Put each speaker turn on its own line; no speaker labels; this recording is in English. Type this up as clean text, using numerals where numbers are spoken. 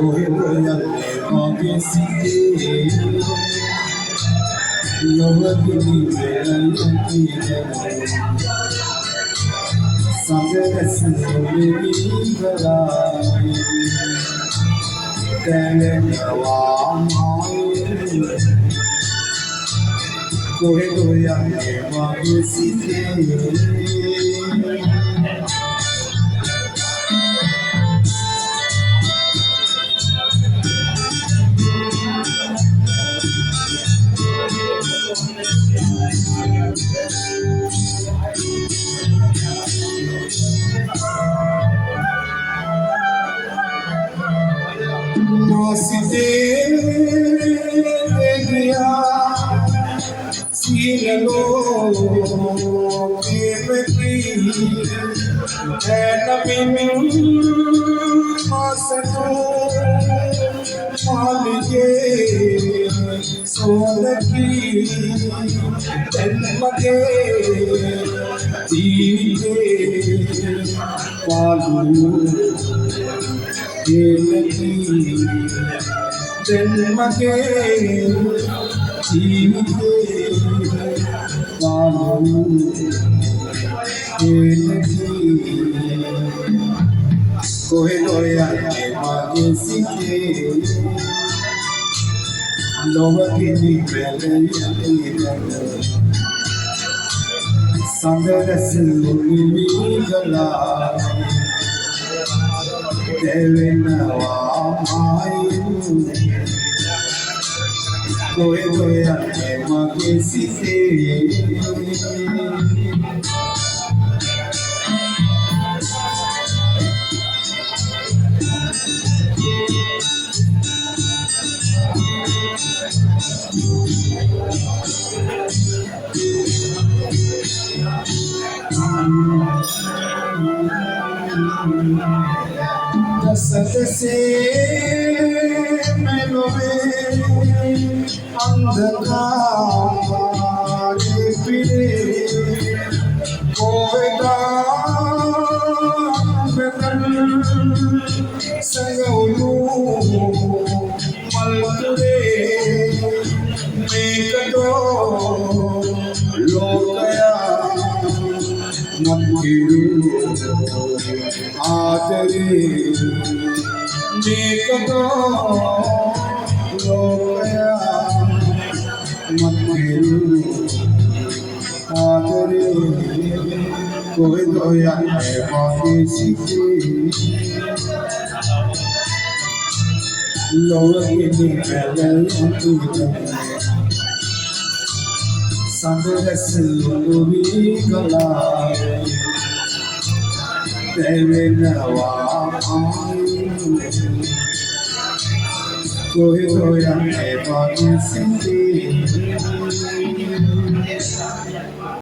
Koyal Magesike Lovagini Velayati Sangagasini Galai Telenawamai Koyal Magesike Mosite Egia Sinalo Kipeti Enabimi Masato Malige Solaki Enmage Dite Palu Gelati Enmage Dite Palu Gelati Koheloya Magesike Lovagini Velayati Sangagasini Galai Telenawamai Koheloya Magesike Dasatse melove andhakare pide koveda betal sangulu malkure mekato lokaya Matiru Adari Mekato Lokaya Matiru Adari Kohiloya Magesike Lovagini Velayati Sangagasini Galai Telenawamai Kohiloya Magesike